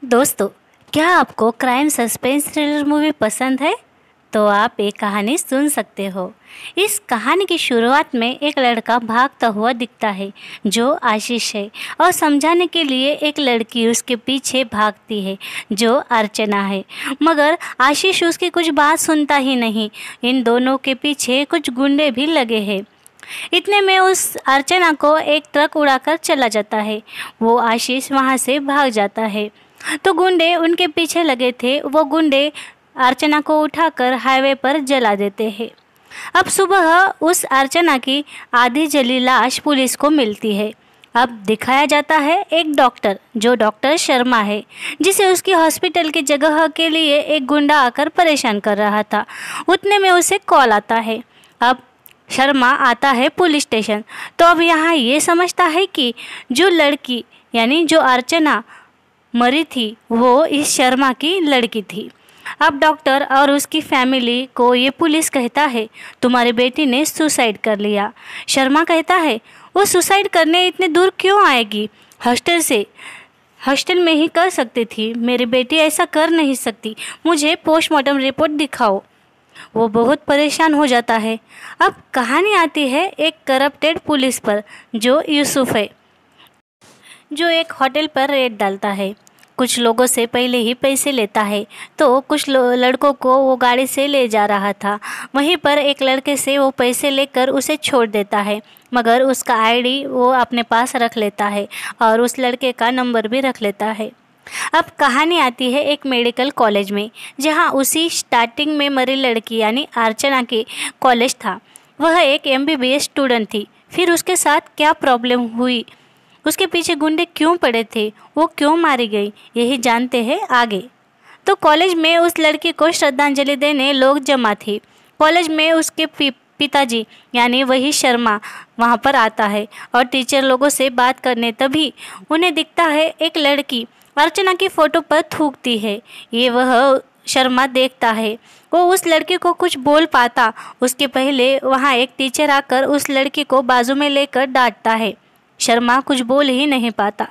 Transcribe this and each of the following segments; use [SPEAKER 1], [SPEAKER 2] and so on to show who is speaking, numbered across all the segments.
[SPEAKER 1] दोस्तों, क्या आपको क्राइम सस्पेंस थ्रिलर मूवी पसंद है? तो आप एक कहानी सुन सकते हो। इस कहानी की शुरुआत में एक लड़का भागता हुआ दिखता है जो आशीष है, और समझाने के लिए एक लड़की उसके पीछे भागती है जो अर्चना है। मगर आशीष उसकी कुछ बात सुनता ही नहीं। इन दोनों के पीछे कुछ गुंडे भी लगे हैं। इतने में उस अर्चना को एक ट्रक उड़ाकर चला जाता है। वो आशीष वहाँ से भाग जाता है तो गुंडे उनके पीछे लगे थे। वो गुंडे अर्चना को उठाकर हाईवे पर जला देते हैं। अब सुबह उस अर्चना की आधी जली लाश पुलिस को मिलती है। अब दिखाया जाता है एक डॉक्टर, जो डॉक्टर शर्मा है, जिसे उसकी हॉस्पिटल की जगह के लिए एक गुंडा आकर परेशान कर रहा था। उतने में उसे कॉल आता है। अब शर्मा आता है पुलिस स्टेशन। तो अब यहाँ ये समझता है कि जो लड़की यानी जो अर्चना मरी थी वो इस शर्मा की लड़की थी। अब डॉक्टर और उसकी फैमिली को ये पुलिस कहता है, तुम्हारी बेटी ने सुसाइड कर लिया। शर्मा कहता है, वो सुसाइड करने इतने दूर क्यों आएगी? हॉस्टल में ही कर सकती थी। मेरी बेटी ऐसा कर नहीं सकती। मुझे पोस्टमार्टम रिपोर्ट दिखाओ। वो बहुत परेशान हो जाता है। अब कहानी आती है एक करप्टेड पुलिस पर, जो यूसुफ है, जो एक होटल पर रेड डालता है। कुछ लोगों से पहले ही पैसे लेता है। तो कुछ लड़कों को वो गाड़ी से ले जा रहा था। वहीं पर एक लड़के से वो पैसे लेकर उसे छोड़ देता है, मगर उसका आईडी वो अपने पास रख लेता है और उस लड़के का नंबर भी रख लेता है। अब कहानी आती है एक मेडिकल कॉलेज में, जहाँ उसी स्टार्टिंग में मरी लड़की यानी अर्चना के कॉलेज था। वह एक MBBS स्टूडेंट थी। फिर उसके साथ क्या प्रॉब्लम हुई, उसके पीछे गुंडे क्यों पड़े थे, वो क्यों मारी गई, यही जानते हैं आगे। तो कॉलेज में उस लड़की को श्रद्धांजलि देने लोग जमा थे। कॉलेज में उसके पिताजी यानी वही शर्मा वहाँ पर आता है और टीचर लोगों से बात करने। तभी उन्हें दिखता है एक लड़की अर्चना की फ़ोटो पर थूकती है। ये वह शर्मा देखता है। वो उस लड़की को कुछ बोल पाता उसके पहले वहाँ एक टीचर आकर उस लड़की को बाजू में लेकर डांटता है। शर्मा कुछ बोल ही नहीं पाता।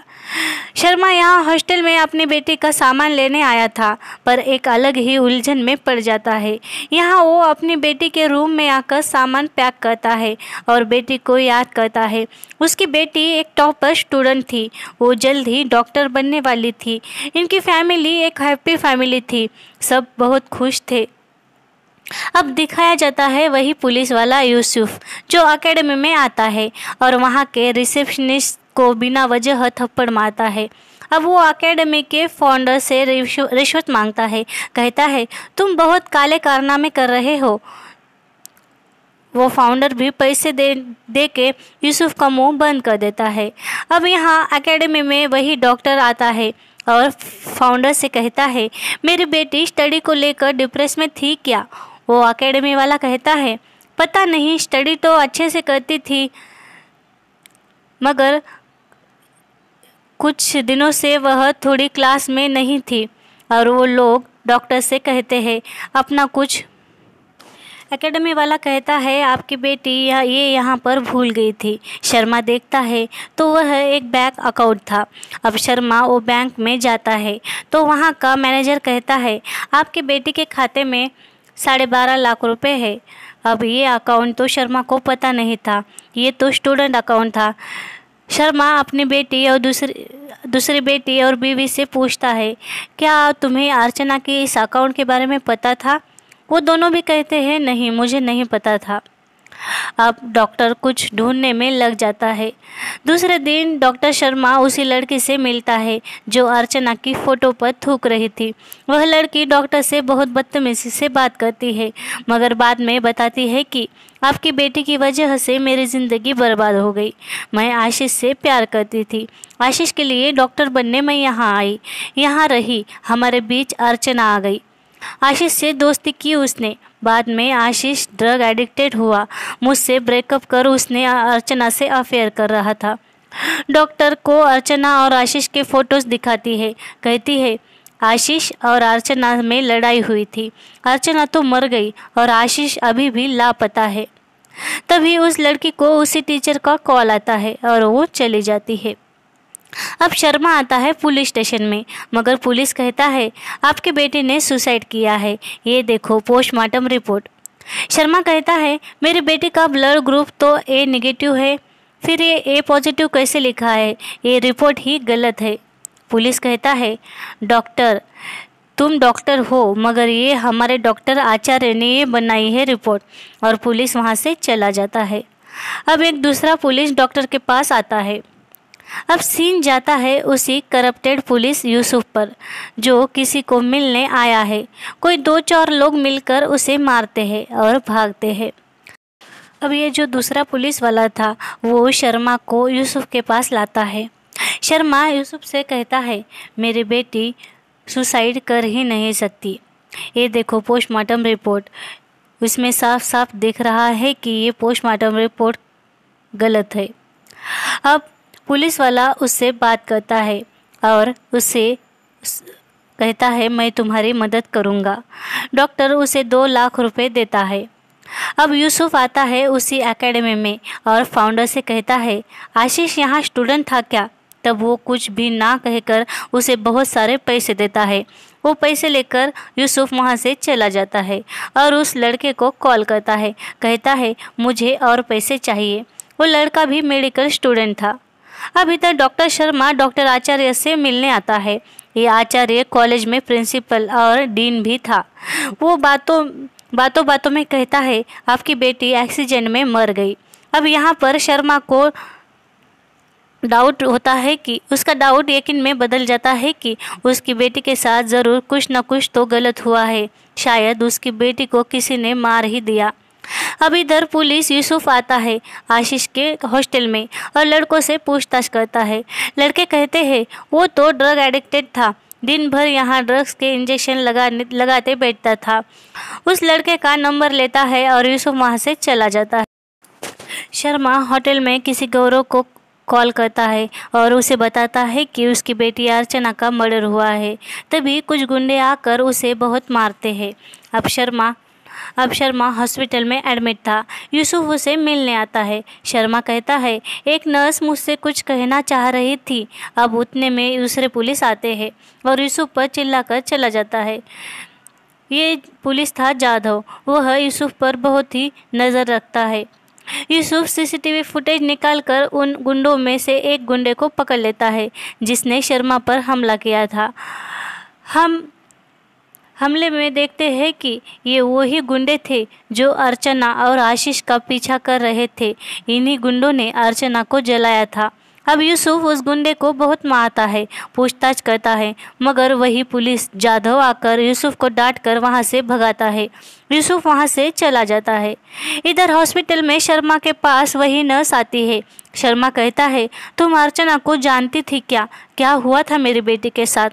[SPEAKER 1] शर्मा यहाँ हॉस्टल में अपनी बेटी का सामान लेने आया था, पर एक अलग ही उलझन में पड़ जाता है। यहाँ वो अपनी बेटी के रूम में आकर सामान पैक करता है और बेटी को याद करता है। उसकी बेटी एक टॉपर स्टूडेंट थी। वो जल्द ही डॉक्टर बनने वाली थी। इनकी फैमिली एक हैप्पी फैमिली थी। सब बहुत खुश थे। अब दिखाया जाता है वही पुलिस वाला यूसुफ, जो एकेडमी में आता है और वहाँ के रिसेप्शनिस्ट को बिना वजह थप्पड़ मारता है। अब वो एकेडमी के फाउंडर से रिश्वत मांगता है। कहता है, तुम बहुत काले कारनामे कर रहे हो। वो फाउंडर भी पैसे दे के यूसुफ का मुंह बंद कर देता है। अब यहाँ एकेडमी में वही डॉक्टर आता है और फाउंडर से कहता है, मेरी बेटी स्टडी को लेकर डिप्रेस में थी क्या? वो एकेडमी वाला कहता है, पता नहीं, स्टडी तो अच्छे से करती थी, मगर कुछ दिनों से वह थोड़ी क्लास में नहीं थी। और वो लोग डॉक्टर से कहते हैं अपना कुछ। एकेडमी वाला कहता है, आपकी बेटी ये यहाँ पर भूल गई थी। शर्मा देखता है तो वह एक बैंक अकाउंट था। अब शर्मा वो बैंक में जाता है तो वहाँ का मैनेजर कहता है, आपकी बेटी के खाते में 12.5 लाख रुपए है। अब ये अकाउंट तो शर्मा को पता नहीं था। ये तो स्टूडेंट अकाउंट था। शर्मा अपनी बेटी और दूसरी बेटी और बीवी से पूछता है, क्या तुम्हें अर्चना के इस अकाउंट के बारे में पता था? वो दोनों भी कहते हैं, नहीं, मुझे नहीं पता था। अब डॉक्टर कुछ ढूंढने में लग जाता है। दूसरे दिन डॉक्टर शर्मा उसी लड़की से मिलता है जो अर्चना की फ़ोटो पर थूक रही थी। वह लड़की डॉक्टर से बहुत बदतमीजी से बात करती है, मगर बाद में बताती है कि आपकी बेटी की वजह से मेरी ज़िंदगी बर्बाद हो गई। मैं आशीष से प्यार करती थी। आशीष के लिए डॉक्टर बनने मैं यहाँ आई, यहाँ रही। हमारे बीच अर्चना आ गई। आशीष से दोस्ती की उसने। बाद में आशीष ड्रग एडिक्टेड हुआ। मुझसे ब्रेकअप कर उसने अर्चना से अफेयर कर रहा था। डॉक्टर को अर्चना और आशीष के फ़ोटोज़ दिखाती है। कहती है, आशीष और अर्चना में लड़ाई हुई थी। अर्चना तो मर गई और आशीष अभी भी लापता है। तभी उस लड़की को उसी टीचर का कॉल आता है और वो चली जाती है। अब शर्मा आता है पुलिस स्टेशन में, मगर पुलिस कहता है आपके बेटे ने सुसाइड किया है, ये देखो पोस्टमार्टम रिपोर्ट। शर्मा कहता है मेरे बेटे का ब्लड ग्रुप तो ए नेगेटिव है, फिर ये ए पॉजिटिव कैसे लिखा है, ये रिपोर्ट ही गलत है। पुलिस कहता है डॉक्टर तुम डॉक्टर हो, मगर ये हमारे डॉक्टर आचार्य ने ये बनाई है रिपोर्ट, और पुलिस वहाँ से चला जाता है। अब एक दूसरा पुलिस डॉक्टर के पास आता है। अब सीन जाता है उसी करप्टेड पुलिस यूसुफ पर, जो किसी को मिलने आया है। कोई 2-4 लोग मिलकर उसे मारते हैं और भागते हैं। अब ये जो दूसरा पुलिस वाला था वो शर्मा को यूसुफ के पास लाता है। शर्मा यूसुफ से कहता है मेरी बेटी सुसाइड कर ही नहीं सकती, ये देखो पोस्टमार्टम रिपोर्ट, उसमें साफ साफ दिख रहा है कि ये पोस्टमार्टम रिपोर्ट गलत है। अब पुलिस वाला उससे बात करता है और उससे कहता है मैं तुम्हारी मदद करूँगा। डॉक्टर उसे 2 लाख रुपए देता है। अब यूसुफ आता है उसी एकेडमी में और फाउंडर से कहता है आशीष यहाँ स्टूडेंट था क्या? तब वो कुछ भी ना कहकर उसे बहुत सारे पैसे देता है। वो पैसे लेकर यूसुफ वहाँ से चला जाता है और उस लड़के को कॉल करता है, कहता है मुझे और पैसे चाहिए। वो लड़का भी मेडिकल स्टूडेंट था। अब इधर डॉक्टर शर्मा डॉक्टर आचार्य से मिलने आता है। ये आचार्य कॉलेज में प्रिंसिपल और डीन भी था। वो बातों में कहता है आपकी बेटी एक्सीडेंट में मर गई। अब यहाँ पर शर्मा को डाउट होता है कि उसका डाउट यकीन में बदल जाता है कि उसकी बेटी के साथ ज़रूर कुछ न कुछ तो गलत हुआ है, शायद उसकी बेटी को किसी ने मार ही दिया। अब इधर पुलिस यूसुफ आता है आशीष के हॉस्टल में और लड़कों से पूछताछ करता है। लड़के कहते हैं वो तो ड्रग एडिक्टेड था, दिन भर यहाँ ड्रग्स के इंजेक्शन लगाते बैठता था। उस लड़के का नंबर लेता है और यूसुफ वहाँ से चला जाता है। शर्मा होटल में किसी गौरव को कॉल करता है और उसे बताता है कि उसकी बेटी अर्चना का मर्डर हुआ है। तभी कुछ गुंडे आकर उसे बहुत मारते हैं। अब शर्मा हॉस्पिटल में एडमिट था। यूसुफ उसे मिलने आता है। शर्मा कहता है एक नर्स मुझसे कुछ कहना चाह रही थी। अब उतने में दूसरे पुलिस आते हैं और यूसुफ पर चिल्लाकर चला जाता है। ये पुलिस था जाधव। वह यूसुफ पर बहुत ही नज़र रखता है। यूसुफ सीसीटीवी फुटेज निकालकर उन गुंडों में से एक गुंडे को पकड़ लेता है जिसने शर्मा पर हमला किया था। हमले में देखते हैं कि ये वही गुंडे थे जो अर्चना और आशीष का पीछा कर रहे थे। इन्हीं गुंडों ने अर्चना को जलाया था। अब यूसुफ उस गुंडे को बहुत मारता है, पूछताछ करता है, मगर वही पुलिस जाधव आकर यूसुफ को डांट कर वहाँ से भगाता है। यूसुफ वहाँ से चला जाता है। इधर हॉस्पिटल में शर्मा के पास वही नर्स आती है। शर्मा कहता है तुम अर्चना को जानती थी क्या? क्या हुआ था मेरी बेटी के साथ?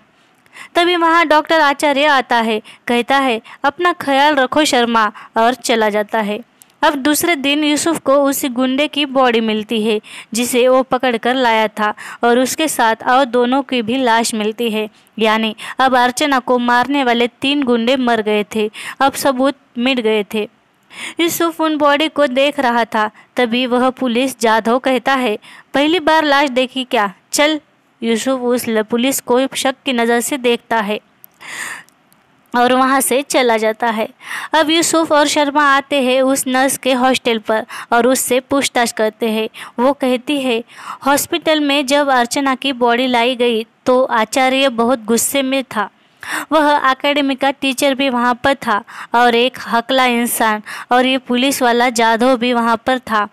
[SPEAKER 1] तभी वहाँ डॉक्टर आचार्य आता है, कहता है अपना ख्याल रखो शर्मा, और चला जाता है। अब दूसरे दिन यूसुफ को उसी गुंडे की बॉडी मिलती है जिसे वो पकड़ कर लाया था और उसके साथ और दोनों की भी लाश मिलती है। यानी अब अर्चना को मारने वाले 3 गुंडे मर गए थे। अब सबूत मिट गए थे। यूसुफ उन बॉडी को देख रहा था। तभी वह पुलिस जाधव कहता है पहली बार लाश देखी क्या? चल। यूसुफ उस पुलिस को शक की नज़र से देखता है और वहाँ से चला जाता है। अब यूसुफ और शर्मा आते हैं उस नर्स के हॉस्टल पर और उससे पूछताछ करते हैं। वो कहती है हॉस्पिटल में जब अर्चना की बॉडी लाई गई तो आचार्य बहुत गुस्से में था। वह एकेडमी का टीचर भी वहाँ पर था और एक हकला इंसान, और ये पुलिस वाला जाधव भी वहाँ पर था।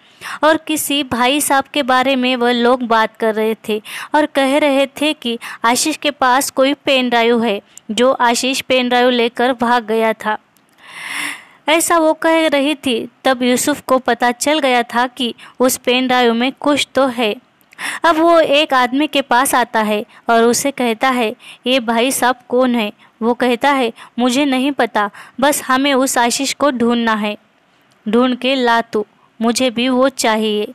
[SPEAKER 1] और किसी भाई साहब के बारे में वह लोग बात कर रहे थे और कह रहे थे कि आशीष के पास कोई पेन ड्राइव है, जो आशीष पेन ड्राइव लेकर भाग गया था। ऐसा वो कह रही थी। तब यूसुफ को पता चल गया था कि उस पेन ड्राइव में कुछ तो है। अब वो एक आदमी के पास आता है और उसे कहता है ये भाई साहब कौन है? वो कहता है मुझे नहीं पता, बस हमें उस आशीष को ढूंढना है। ढूंढ के ला तू, मुझे भी वो चाहिए।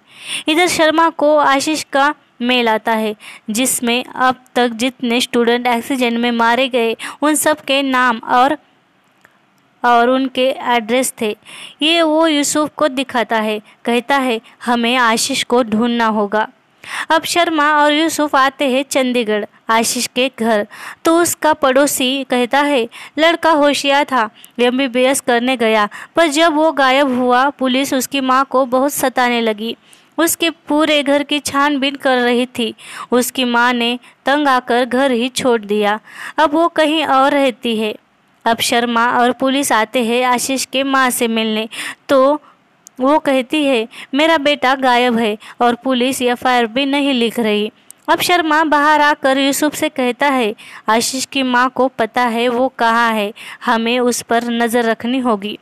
[SPEAKER 1] इधर शर्मा को आशीष का मेल आता है जिसमें अब तक जितने स्टूडेंट एक्सीडेंट में मारे गए उन सब के नाम और उनके एड्रेस थे। ये वो यूसुफ को दिखाता है, कहता है हमें आशीष को ढूंढना होगा। अब शर्मा और यूसुफ आते हैं चंडीगढ़ आशीष के घर। तो उसका पड़ोसी कहता है लड़का होशियार था, एमबीबीएस करने गया, पर जब वो गायब हुआ पुलिस उसकी माँ को बहुत सताने लगी। उसके पूरे घर की छानबीन कर रही थी। उसकी माँ ने तंग आकर घर ही छोड़ दिया। अब वो कहीं और रहती है। अब शर्मा और पुलिस आते हैं आशीष के माँ से मिलने। तो वो कहती है मेरा बेटा गायब है और पुलिस एफआईआर भी नहीं लिख रही। अब शर्मा बाहर आकर यूसुफ से कहता है आशीष की माँ को पता है वो कहाँ है, हमें उस पर नज़र रखनी होगी।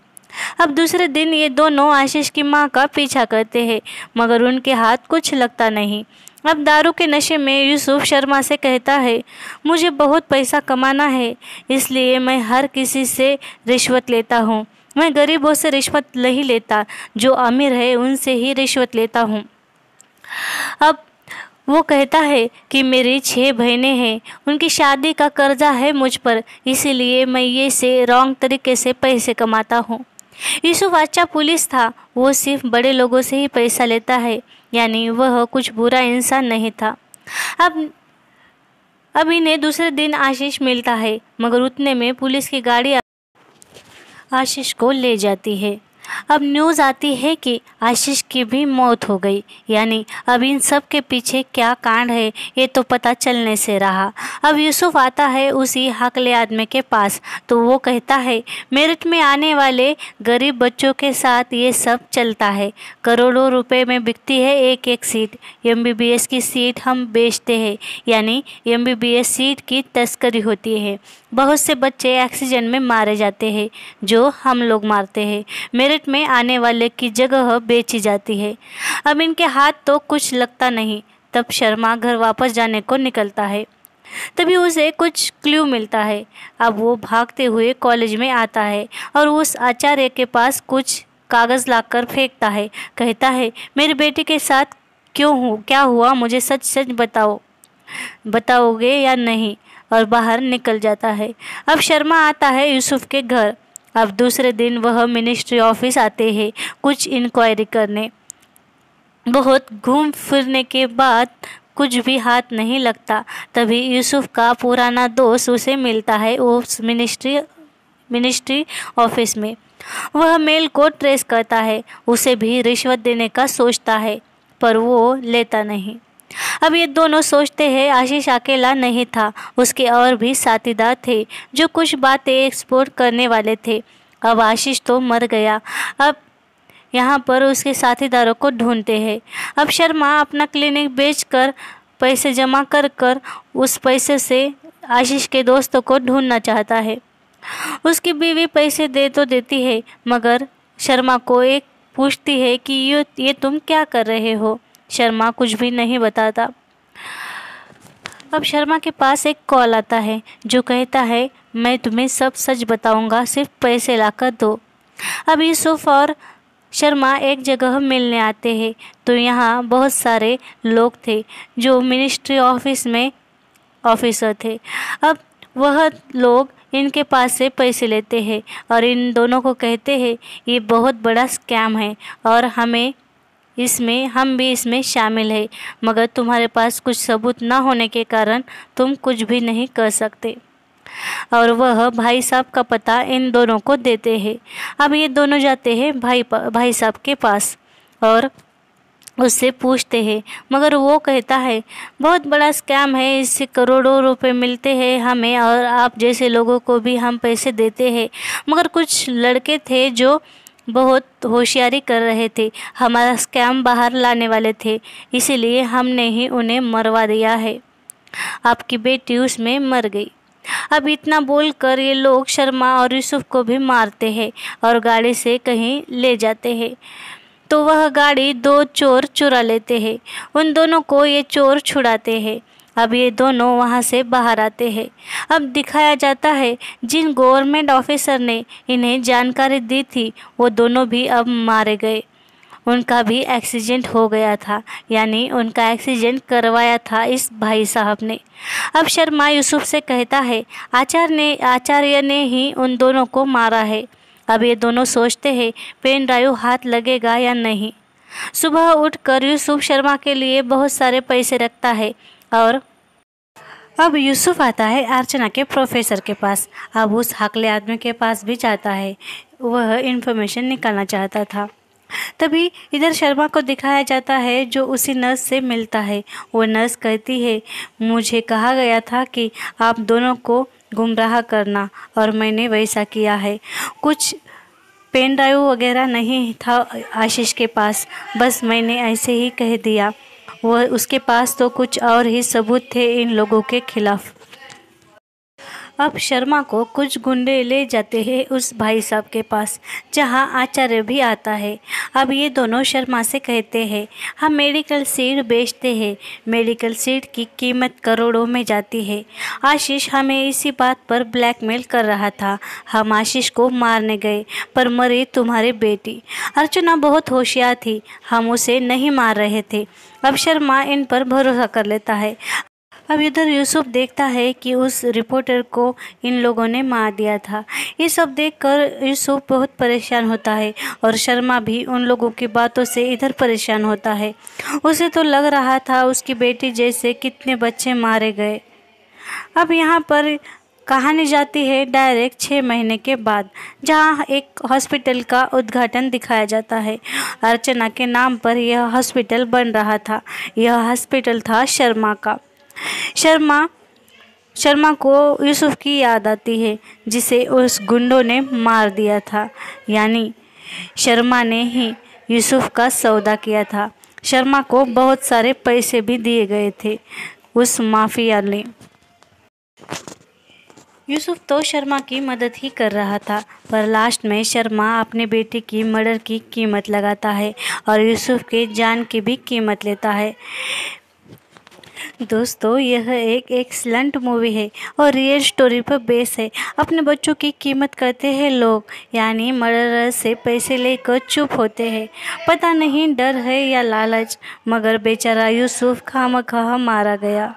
[SPEAKER 1] अब दूसरे दिन ये दोनों आशीष की माँ का पीछा करते हैं, मगर उनके हाथ कुछ लगता नहीं। अब दारू के नशे में यूसुफ शर्मा से कहता है मुझे बहुत पैसा कमाना है, इसलिए मैं हर किसी से रिश्वत लेता हूँ। मैं गरीबों से रिश्वत नहीं लेता, जो अमीर है उनसे ही रिश्वत लेता हूँ। अब वो कहता है कि मेरी 6 बहनें हैं, उनकी शादी का कर्जा है मुझ पर, इसीलिए मैं ये से रॉन्ग तरीके से पैसे कमाता हूँ। यूसुफ अच्छा पुलिस था, वो सिर्फ बड़े लोगों से ही पैसा लेता है, यानी वह कुछ बुरा इंसान नहीं था। अब इन्हें दूसरे दिन आशीष मिलता है, मगर उतने में पुलिस की गाड़ी आशीष को ले जाती है। अब न्यूज़ आती है कि आशीष की भी मौत हो गई, यानी अब इन सब के पीछे क्या कांड है ये तो पता चलने से रहा। अब यूसुफ आता है उसी हकले आदमी के पास, तो वो कहता है मेरिट में आने वाले गरीब बच्चों के साथ ये सब चलता है, करोड़ों रुपए में बिकती है एक एक सीट, एमबीबीएस की सीट हम बेचते हैं, यानी एमबीबीएस सीट की तस्करी होती है। बहुत से बच्चे एक्सीडेंट में मारे जाते हैं जो हम लोग मारते हैं, मेरिट में आने वाले की जगह बेची जाती है। अब इनके हाथ तो कुछ लगता नहीं। तब शर्मा घर वापस जाने को निकलता है, तभी उसे कुछ क्लू मिलता है। अब वो भागते हुए कॉलेज में आता है और उस आचार्य के पास कुछ कागज़ लाकर फेंकता है। कहता है मेरी बेटी के साथ क्या हुआ, मुझे सच सच बताओगे या नहीं, और बाहर निकल जाता है। अब शर्मा आता है यूसुफ के घर। अब दूसरे दिन वह मिनिस्ट्री ऑफिस आते हैं कुछ इंक्वायरी करने। बहुत घूम फिरने के बाद कुछ भी हाथ नहीं लगता। तभी यूसुफ का पुराना दोस्त उसे मिलता है उस मिनिस्ट्री ऑफिस में। वह मेल को ट्रेस करता है, उसे भी रिश्वत देने का सोचता है, पर वो लेता नहीं। अब ये दोनों सोचते हैं आशीष अकेला नहीं था, उसके और भी साथीदार थे जो कुछ बातें एक्सपोर्ट करने वाले थे। अब आशीष तो मर गया, अब यहाँ पर उसके साथीदारों को ढूंढते हैं। अब शर्मा अपना क्लिनिक बेचकर पैसे जमा कर उस पैसे से आशीष के दोस्तों को ढूंढना चाहता है। उसकी बीवी पैसे दे तो देती है, मगर शर्मा को एक पूछती है कि ये तुम क्या कर रहे हो। शर्मा कुछ भी नहीं बताता। अब शर्मा के पास एक कॉल आता है जो कहता है मैं तुम्हें सब सच बताऊंगा, सिर्फ पैसे लाकर दो। अब यूसुफ और शर्मा एक जगह मिलने आते हैं, तो यहाँ बहुत सारे लोग थे जो मिनिस्ट्री ऑफिस में ऑफिसर थे। अब वह लोग इनके पास से पैसे लेते हैं और इन दोनों को कहते हैं ये बहुत बड़ा स्कैम है और हम भी इसमें शामिल है, मगर तुम्हारे पास कुछ सबूत ना होने के कारण तुम कुछ भी नहीं कर सकते। और वह भाई साहब का पता इन दोनों को देते हैं। अब ये दोनों जाते हैं भाई साहब के पास और उससे पूछते हैं, मगर वो कहता है बहुत बड़ा स्कैम है, इससे करोड़ों रुपए मिलते हैं हमें और आप जैसे लोगों को भी हम पैसे देते हैं, मगर कुछ लड़के थे जो बहुत होशियारी कर रहे थे, हमारा स्कैम बाहर लाने वाले थे, इसीलिए हमने ही उन्हें मरवा दिया है। आपकी बेटी उसमें मर गई। अब इतना बोलकर ये लोग शर्मा और यूसुफ को भी मारते हैं और गाड़ी से कहीं ले जाते हैं। तो वह गाड़ी 2 चोर चुरा लेते हैं। उन दोनों को ये चोर छुड़ाते हैं। अब ये दोनों वहाँ से बाहर आते हैं। अब दिखाया जाता है जिन गवर्नमेंट ऑफिसर ने इन्हें जानकारी दी थी वो दोनों भी अब मारे गए। उनका भी एक्सीडेंट हो गया था, यानी उनका एक्सीडेंट करवाया था इस भाई साहब ने। अब शर्मा यूसुफ से कहता है आचार्य ने ही उन दोनों को मारा है। अब ये दोनों सोचते हैं पेन ड्राइव हाथ लगेगा या नहीं। सुबह उठकर यूसुफ शर्मा के लिए बहुत सारे पैसे रखता है और अब यूसुफ आता है अर्चना के प्रोफेसर के पास। अब उस हकले आदमी के पास भी जाता है, वह इन्फॉर्मेशन निकालना चाहता था। तभी इधर शर्मा को दिखाया जाता है जो उसी नर्स से मिलता है। वो नर्स कहती है, मुझे कहा गया था कि आप दोनों को गुमराह करना और मैंने वैसा किया है। कुछ पेन ड्राइव वगैरह नहीं था आशीष के पास, बस मैंने ऐसे ही कह दिया। वह उसके पास तो कुछ और ही सबूत थे इन लोगों के खिलाफ। अब शर्मा को कुछ गुंडे ले जाते हैं उस भाई साहब के पास, जहां आचार्य भी आता है। अब ये दोनों शर्मा से कहते हैं, हम मेडिकल सीट बेचते हैं, मेडिकल सीट की कीमत करोड़ों में जाती है। आशीष हमें इसी बात पर ब्लैकमेल कर रहा था। हम आशीष को मारने गए पर मरी तुम्हारी बेटी। अर्चना बहुत होशियार थी, हम उसे नहीं मार रहे थे। अब शर्मा इन पर भरोसा कर लेता है। अब इधर यूसुफ देखता है कि उस रिपोर्टर को इन लोगों ने मार दिया था। ये सब देखकर यूसुफ बहुत परेशान होता है और शर्मा भी उन लोगों की बातों से इधर परेशान होता है। उसे तो लग रहा था उसकी बेटी जैसे कितने बच्चे मारे गए। अब यहाँ पर कहानी जाती है डायरेक्ट 6 महीने के बाद, जहाँ एक हॉस्पिटल का उद्घाटन दिखाया जाता है। अर्चना के नाम पर यह हॉस्पिटल बन रहा था। यह हॉस्पिटल था शर्मा का। शर्मा को यूसुफ की याद आती है जिसे उस गुंडों ने मार दिया था, यानी शर्मा ने ही यूसुफ का सौदा किया था। शर्मा को बहुत सारे पैसे भी दिए गए थे उस माफिया ने। यूसुफ तो शर्मा की मदद ही कर रहा था, पर लास्ट में शर्मा अपने बेटे की मर्डर की कीमत लगाता है और यूसुफ के जान की भी कीमत लेता है। दोस्तों, यह एक एक्सीलेंट मूवी है और रियल स्टोरी पर बेस है। अपने बच्चों की कीमत करते हैं लोग, यानी मर्डरर से पैसे लेकर चुप होते हैं। पता नहीं डर है या लालच, मगर बेचारा यूसुफ खामखा मारा गया।